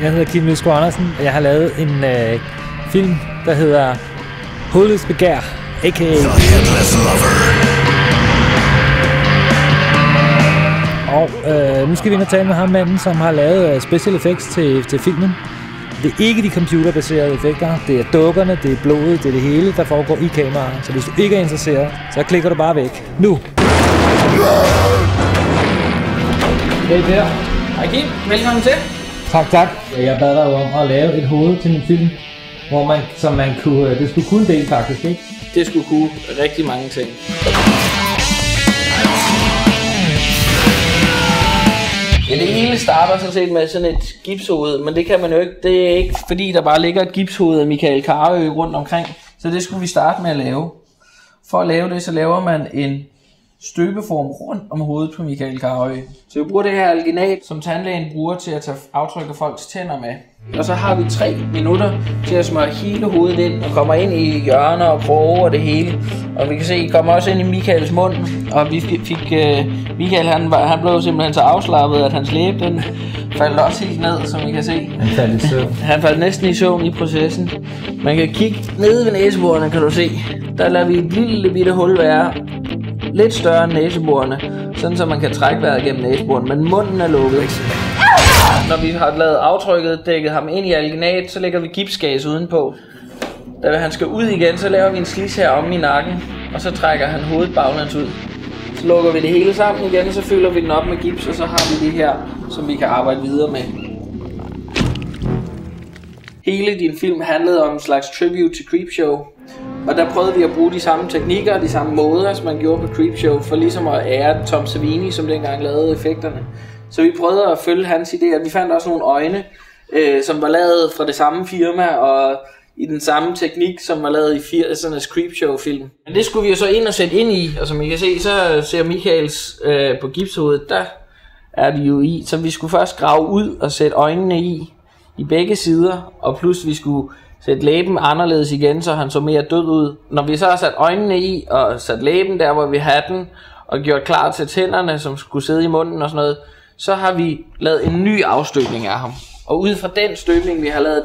Jeg hedder Kim Løsgaard Andersen, og jeg har lavet en film, der hedder Hovedløs Begær, a.k.a. The Headless Lover. Og nu skal vi ind og tale med ham manden, som har lavet special effects til filmen. Det er ikke de computerbaserede effekter, det er dukkerne, det er blodet, det er det hele, der foregår i kameraet. Så hvis du ikke er interesseret, så klikker du bare væk. Nu! Hej Per. Hej Kim, velkommen til. Tak. Jeg bad dig om at lave et hoved til min film, hvor det skulle kunne del faktisk, ikke? Det skulle kunne rigtig mange ting. Ja, det hele starter sådan set med sådan et gipshoved, men det kan man jo ikke. Det er ikke fordi der bare ligger et gipshoved af Michael Carøe rundt omkring. Så det skulle vi starte med at lave. For at lave det, så laver man en støbeform rundt om hovedet på Michael Carøe. Så vi bruger det her alginat, som tandlægen bruger til at tage aftryk af folks tænder med. Og så har vi 3 minutter til at smøre hele hovedet ind og kommer ind i hjørner og kroge og det hele. Og vi kan se, I kommer også ind i Michaels mund. Og vi fik Michael, han blev simpelthen så afslappet, at hans læbe den faldt også helt ned, som I kan se. Han faldt i søvn. Han faldt næsten i søvn i processen. Man kan kigge nede ved næseborene, kan du se. Der lader vi et lille bitte hul være. Lidt større end næseborene, sådan så man kan trække vejret gennem næseborene, men munden er lukket. Når vi har lavet aftrykket, dækket ham ind i alginat, så lægger vi gipsgas udenpå. Da han skal ud igen, så laver vi en slis her om i nakken, og så trækker han hovedet baglæns ud. Så lukker vi det hele sammen igen, så fylder vi den op med gips, og så har vi det her, som vi kan arbejde videre med. Hele din film handlede om en slags tribute til Creepshow. Og der prøvede vi at bruge de samme teknikker og de samme måder, som man gjorde på Creepshow, for ligesom at ære Tom Savini, som dengang lavede effekterne. Så vi prøvede at følge hans idéer. Vi fandt også nogle øjne, som var lavet fra det samme firma og i den samme teknik, som var lavet i 80'ernes Creepshow-film. Men det skulle vi jo så ind og sætte ind i, og som I kan se, så ser Michaels på gipshovedet, der er de jo i. Så vi skulle først grave ud og sætte øjnene i begge sider, og plus vi skulle sætte læben anderledes igen, så han så mere død ud. Når vi så har sat øjnene i og sat læben der, hvor vi havde den, og gjort klar til tænderne, som skulle sidde i munden og sådan noget, så har vi lavet en ny afstøbning af ham. Og ud fra den støbning, vi har lavet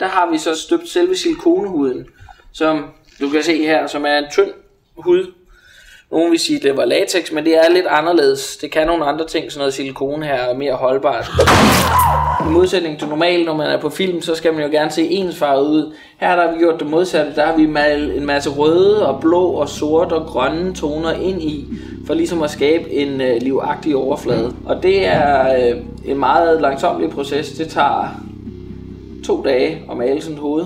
der har vi så støbt selve silikonehuden, som du kan se her, som er en tynd hud. Nogen vil sige, at det var latex, men det er lidt anderledes. Det kan nogle andre ting, sådan noget silikone her er mere holdbart. I modsætning til normalt, når man er på film, så skal man jo gerne se ensfarvet ud. Her der har vi gjort det modsatte. Der har vi malet en masse røde og blå og sort og grønne toner ind i, for ligesom at skabe en livagtig overflade. Og det er en meget langsomlig proces. Det tager 2 dage at male sådan et hoved.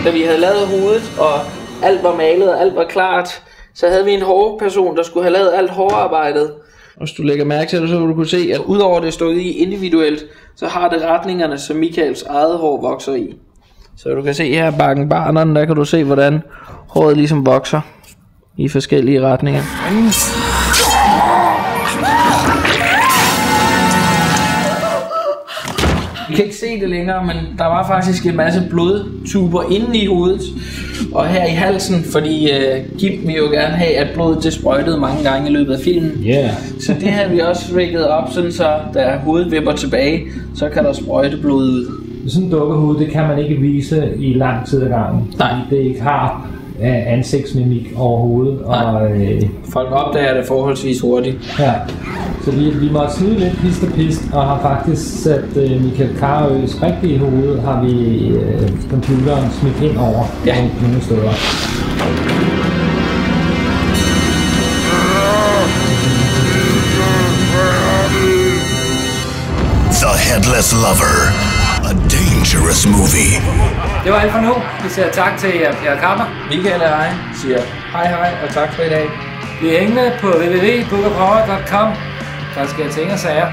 Da vi havde lavet hovedet, og alt var malet og alt var klart, så havde vi en hårperson, der skulle have lavet alt hårarbejdet. Hvis du lægger mærke til det, så vil du kunne se, at udover det stået i individuelt, så har det retningerne, som Michaels eget hår vokser i. Så du kan se her bakken barnerne, der kan du se, hvordan håret ligesom vokser i forskellige retninger. Vi kan ikke se det længere, men der var faktisk en masse blodtuber inde i hovedet og her i halsen, fordi Kim vil jo gerne have, at blodet det sprøjtede mange gange i løbet af filmen. Yeah. Så det har vi også rigget op, sådan så da hovedet vipper tilbage, så kan der sprøjte blod ud. Sådan en dukkehoved, det kan man ikke vise i lang tid ad gangen. Nej. Det ikke har ansigtsmimik overhovedet. Og, folk opdager det forholdsvis hurtigt. Ja. Så vi måtte snyde lidt pist og har faktisk sat Michael Carøes rigtige hoved, har vi computeren smidt ind over nogle steder. The Headless Lover. A dangerous movie. Det var alt for nu. Vi siger tak til Pierre Kapper. Michael og jeg siger hej og tak for i dag. Vi er hængende på www.bookofhorror.com. Der skal jeg tænke og sager.